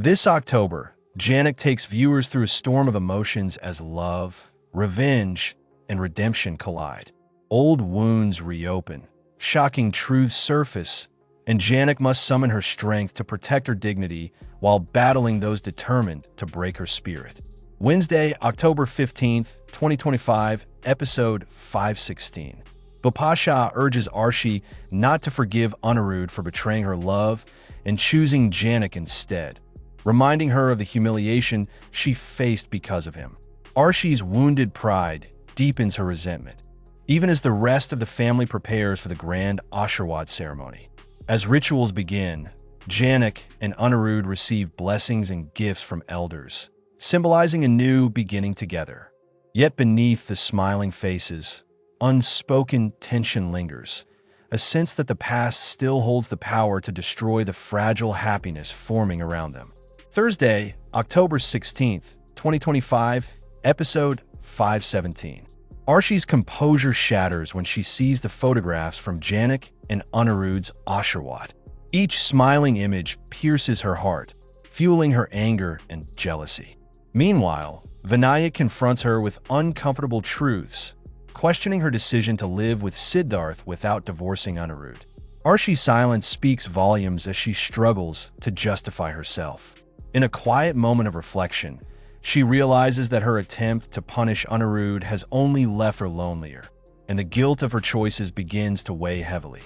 This October, Jhanak takes viewers through a storm of emotions as love, revenge, and redemption collide. Old wounds reopen, shocking truths surface, and Jhanak must summon her strength to protect her dignity while battling those determined to break her spirit. Wednesday, October 15th, 2025, episode 516. Bapasha urges Arshi not to forgive Anirudh for betraying her love and choosing Jhanak instead, reminding her of the humiliation she faced because of him. Arshi's wounded pride deepens her resentment, even as the rest of the family prepares for the grand Ashirwad ceremony. As rituals begin, Jhanak and Anirudh receive blessings and gifts from elders, symbolizing a new beginning together. Yet beneath the smiling faces, unspoken tension lingers, a sense that the past still holds the power to destroy the fragile happiness forming around them. Thursday, October 16th, 2025, episode 517. Arshi's composure shatters when she sees the photographs from Jhanak and Anirudh's Ashirwad. Each smiling image pierces her heart, fueling her anger and jealousy. Meanwhile, Vinayak confronts her with uncomfortable truths, questioning her decision to live with Siddharth without divorcing Anirudh. Arshi's silence speaks volumes as she struggles to justify herself. In a quiet moment of reflection, she realizes that her attempt to punish Anirudh has only left her lonelier, and the guilt of her choices begins to weigh heavily.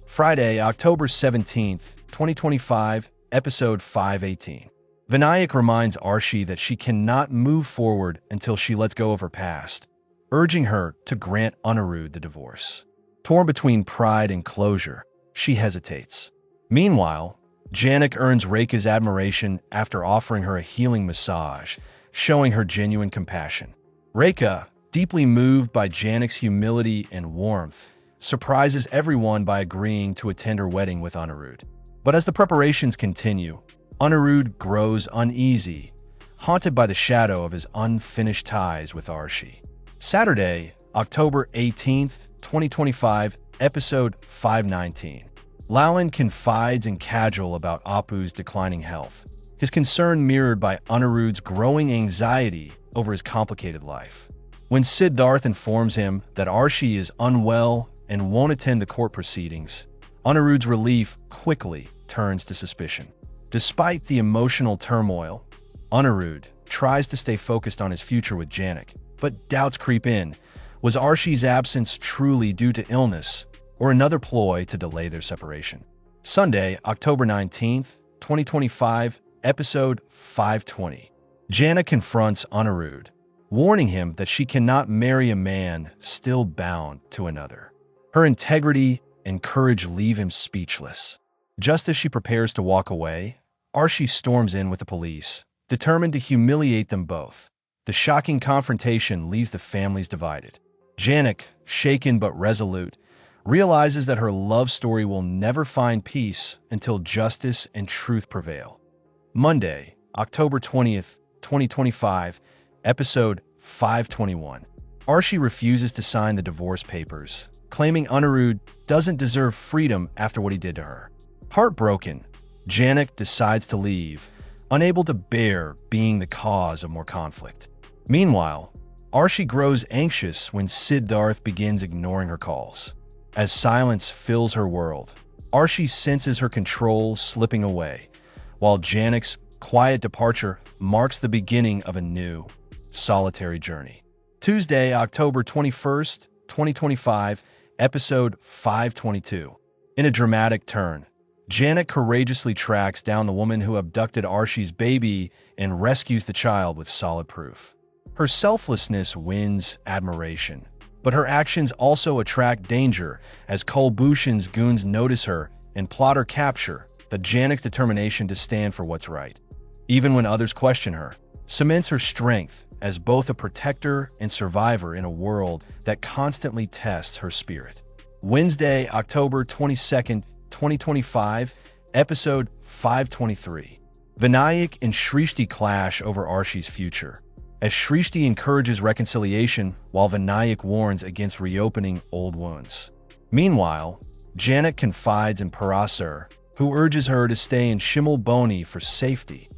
Friday, October 17th, 2025, episode 518. Vinayak reminds Arshi that she cannot move forward until she lets go of her past, urging her to grant Anirudh the divorce. Torn between pride and closure, she hesitates. Meanwhile, Jhanak earns Rekha's admiration after offering her a healing massage, showing her genuine compassion. Rekha, deeply moved by Janak's humility and warmth, surprises everyone by agreeing to attend her wedding with Anirudh. But as the preparations continue, Anirudh grows uneasy, haunted by the shadow of his unfinished ties with Arshi. Saturday, October 18th, 2025, episode 519. Lalan confides in Kajal about Apu's declining health, his concern mirrored by Anirudh's growing anxiety over his complicated life. When Siddharth informs him that Arshi is unwell and won't attend the court proceedings, Anirudh's relief quickly turns to suspicion. Despite the emotional turmoil, Anirudh tries to stay focused on his future with Jhanak, but doubts creep in. Was Arshi's absence truly due to illness, or another ploy to delay their separation? Sunday, October 19th, 2025, episode 520. Jhanak confronts Anirudh, warning him that she cannot marry a man still bound to another. Her integrity and courage leave him speechless. Just as she prepares to walk away, Arshi storms in with the police, determined to humiliate them both. The shocking confrontation leaves the families divided. Jhanak, shaken but resolute, realizes that her love story will never find peace until justice and truth prevail. Monday, October 20th, 2025, episode 521. Arshi refuses to sign the divorce papers, claiming Anirudh doesn't deserve freedom after what he did to her. Heartbroken, Jhanak decides to leave, unable to bear being the cause of more conflict. Meanwhile, Arshi grows anxious when Siddharth begins ignoring her calls. As silence fills her world, Arshi senses her control slipping away, while Janak's quiet departure marks the beginning of a new, solitary journey. Tuesday, October 21st, 2025, episode 522. In a dramatic turn, Jhanak courageously tracks down the woman who abducted Arshi's baby and rescues the child with solid proof. Her selflessness wins admiration, but her actions also attract danger as Kulbhushan's goons notice her and plot her capture. But Janak's determination to stand for what's right, even when others question her, cements her strength as both a protector and survivor in a world that constantly tests her spirit. Wednesday, October 22nd, 2025, episode 523. Vinayak and Shrishti clash over Arshi's future, as Shrishti encourages reconciliation while Vinayak warns against reopening old wounds. Meanwhile, Jhanak confides in Parasar, who urges her to stay in Shimal Boni for safety,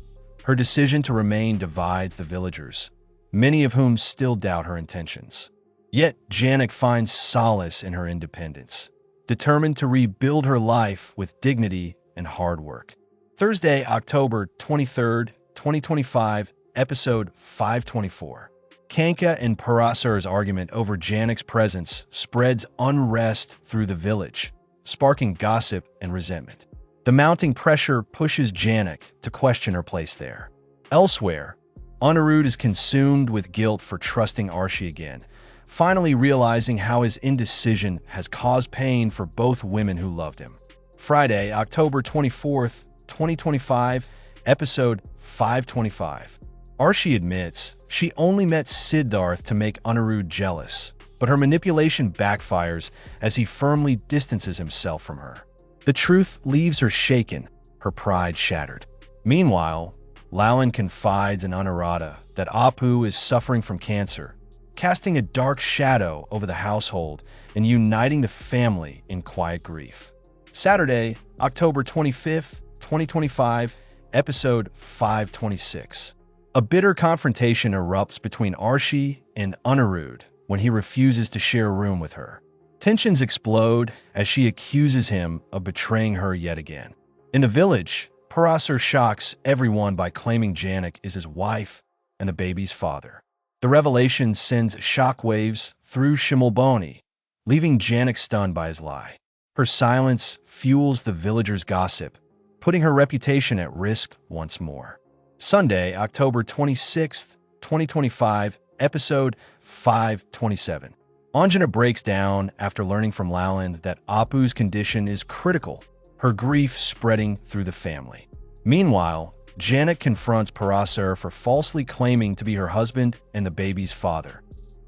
Her decision to remain divides the villagers, many of whom still doubt her intentions. Yet Jhanak finds solace in her independence, determined to rebuild her life with dignity and hard work. Thursday, October 23rd, 2025, episode 524. Kanka and Parasar's argument over Janak's presence spreads unrest through the village, sparking gossip and resentment. The mounting pressure pushes Jhanak to question her place there. Elsewhere, Anirudh is consumed with guilt for trusting Arshi again, finally realizing how his indecision has caused pain for both women who loved him. Friday, October 24th, 2025, episode 525. Arshi admits she only met Siddharth to make Anirudh jealous, but her manipulation backfires as he firmly distances himself from her. The truth leaves her shaken, her pride shattered. Meanwhile, Lalan confides in Anuradha that Apu is suffering from cancer, casting a dark shadow over the household and uniting the family in quiet grief. Saturday, October 25th, 2025, episode 526. A bitter confrontation erupts between Arshi and Anirudh when he refuses to share a room with her. Tensions explode as she accuses him of betraying her yet again. In the village, Parasar shocks everyone by claiming Jhanak is his wife and the baby's father. The revelation sends shockwaves through Shimalboni, leaving Jhanak stunned by his lie. Her silence fuels the villagers' gossip, putting her reputation at risk once more. Sunday, October 26th, 2025, episode 527. Anjana breaks down after learning from Lalan that Apu's condition is critical, her grief spreading through the family. Meanwhile, Jhanak confronts Parasar for falsely claiming to be her husband and the baby's father.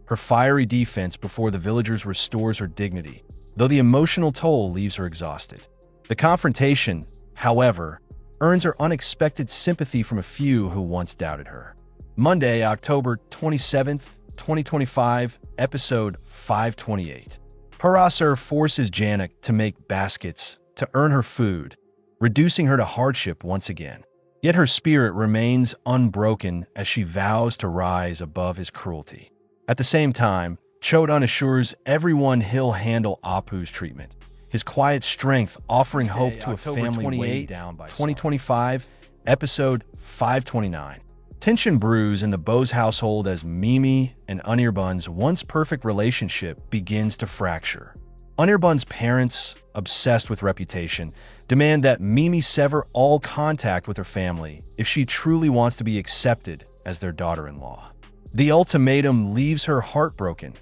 Her fiery defense before the villagers restores her dignity, though the emotional toll leaves her exhausted. The confrontation, however, earns her unexpected sympathy from a few who once doubted her. Monday, October 27th, 2025, episode 528. Parasar forces Jhanak to make baskets to earn her food, reducing her to hardship once again. Yet her spirit remains unbroken as she vows to rise above his cruelty. At the same time, Chodan assures everyone he'll handle Apu's treatment, his quiet strength offering hope to a family weighed down by 2025, episode 529. Tension brews in the Bose household as Mimi and Anirban's once perfect relationship begins to fracture. Anirban's parents, obsessed with reputation, demand that Mimi sever all contact with her family if she truly wants to be accepted as their daughter-in-law. The ultimatum leaves her heartbroken,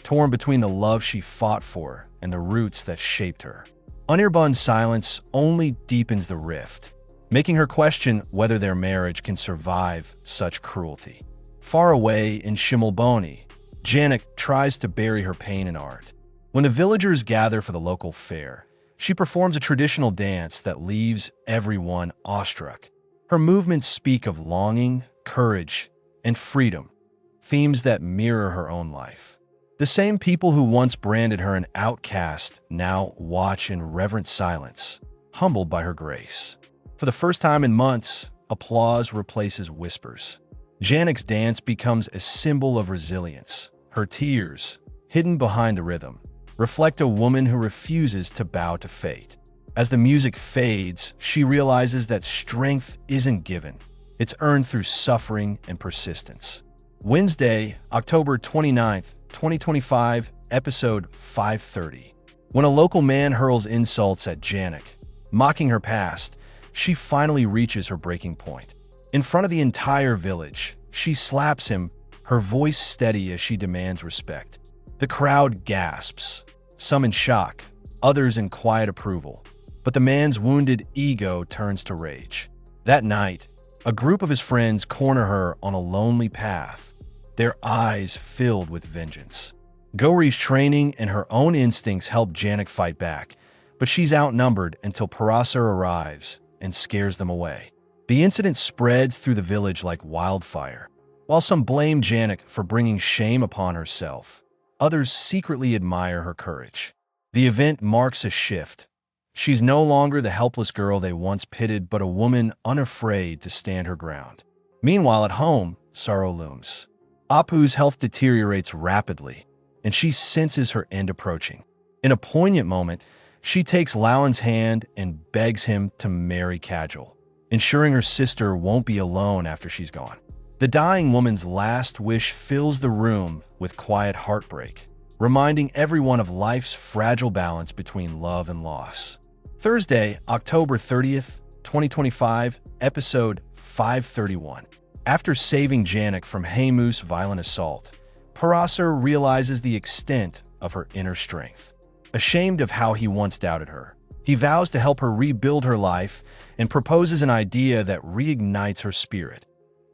torn between the love she fought for and the roots that shaped her. Anirban's silence only deepens the rift, making her question whether their marriage can survive such cruelty. Far away in Shimalboni, Jhanak tries to bury her pain in art. When the villagers gather for the local fair, she performs a traditional dance that leaves everyone awestruck. Her movements speak of longing, courage, and freedom, themes that mirror her own life. The same people who once branded her an outcast now watch in reverent silence, humbled by her grace. For the first time in months, applause replaces whispers. Jhanak's dance becomes a symbol of resilience. Her tears, hidden behind the rhythm, reflect a woman who refuses to bow to fate. As the music fades, she realizes that strength isn't given. It's earned through suffering and persistence. Wednesday, October 29th, 2025, episode 530. When a local man hurls insults at Jhanak, mocking her past, she finally reaches her breaking point. In front of the entire village, she slaps him, her voice steady as she demands respect. The crowd gasps, some in shock, others in quiet approval. But the man's wounded ego turns to rage. That night, a group of his friends corner her on a lonely path, their eyes filled with vengeance. Gauri's training and her own instincts help Jhanak fight back, but she's outnumbered until Parasar arrives and scares them away. The incident spreads through the village like wildfire. While some blame Jhanak for bringing shame upon herself, others secretly admire her courage. The event marks a shift. She's no longer the helpless girl they once pitied, but a woman unafraid to stand her ground. Meanwhile, at home, sorrow looms. Apu's health deteriorates rapidly, and she senses her end approaching. In a poignant moment, she takes Lalan's hand and begs him to marry Kajal, ensuring her sister won't be alone after she's gone. The dying woman's last wish fills the room with quiet heartbreak, reminding everyone of life's fragile balance between love and loss. Thursday, October 30th, 2025, episode 531. After saving Jhanak from Haymu's violent assault, Parasar realizes the extent of her inner strength. Ashamed of how he once doubted her, he vows to help her rebuild her life and proposes an idea that reignites her spirit: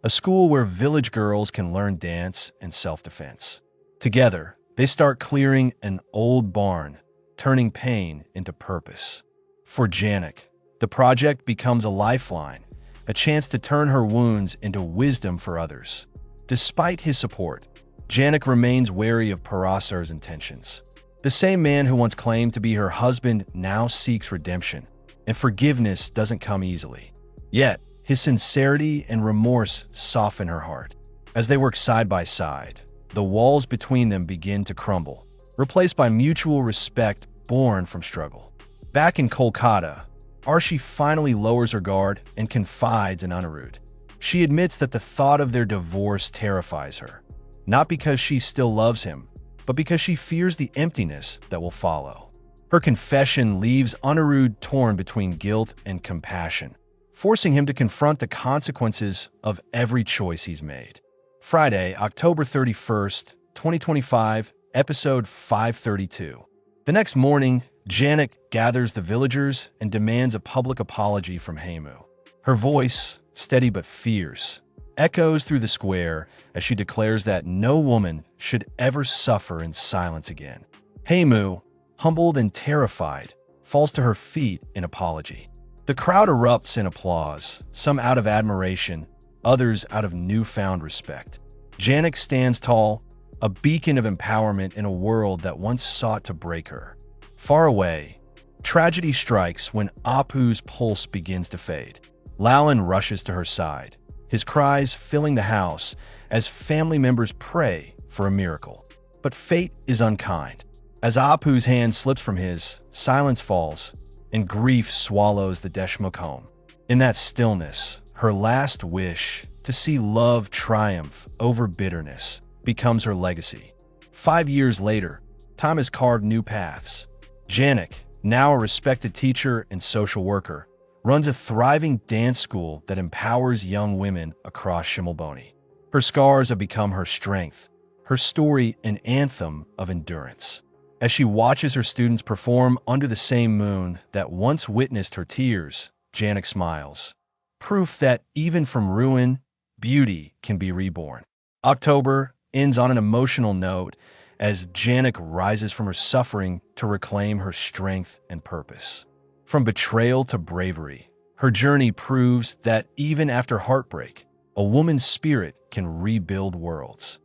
a school where village girls can learn dance and self-defense. Together, they start clearing an old barn, turning pain into purpose. For Jhanak, the project becomes a lifeline, a chance to turn her wounds into wisdom for others. Despite his support, Jhanak remains wary of Parasar's intentions. The same man who once claimed to be her husband now seeks redemption, and forgiveness doesn't come easily. Yet, his sincerity and remorse soften her heart. As they work side by side, the walls between them begin to crumble, replaced by mutual respect born from struggle. Back in Kolkata, Arshi finally lowers her guard and confides in Anirudh. She admits that the thought of their divorce terrifies her, not because she still loves him, but because she fears the emptiness that will follow. Her confession leaves Anirudh torn between guilt and compassion, forcing him to confront the consequences of every choice he's made. Friday, October 31st, 2025, episode 532. The next morning, Jhanak gathers the villagers and demands a public apology from Haymu. Her voice, steady but fierce, echoes through the square as she declares that no woman should ever suffer in silence again. Haymu, humbled and terrified, falls to her feet in apology. The crowd erupts in applause, some out of admiration, others out of newfound respect. Jhanak stands tall, a beacon of empowerment in a world that once sought to break her. Far away, tragedy strikes when Apu's pulse begins to fade. Lalan rushes to her side, his cries filling the house as family members pray for a miracle. But fate is unkind. As Apu's hand slips from his, silence falls, and grief swallows the Deshmukh home. In that stillness, her last wish, to see love triumph over bitterness, becomes her legacy. 5 years later, time has carved new paths. Jhanak, now a respected teacher and social worker, runs a thriving dance school that empowers young women across Shimolboni. Her scars have become her strength, her story an anthem of endurance. As she watches her students perform under the same moon that once witnessed her tears, Jhanak smiles. Proof that even from ruin, beauty can be reborn. October ends on an emotional note as Jhanak rises from her suffering to reclaim her strength and purpose. From betrayal to bravery, her journey proves that even after heartbreak, a woman's spirit can rebuild worlds.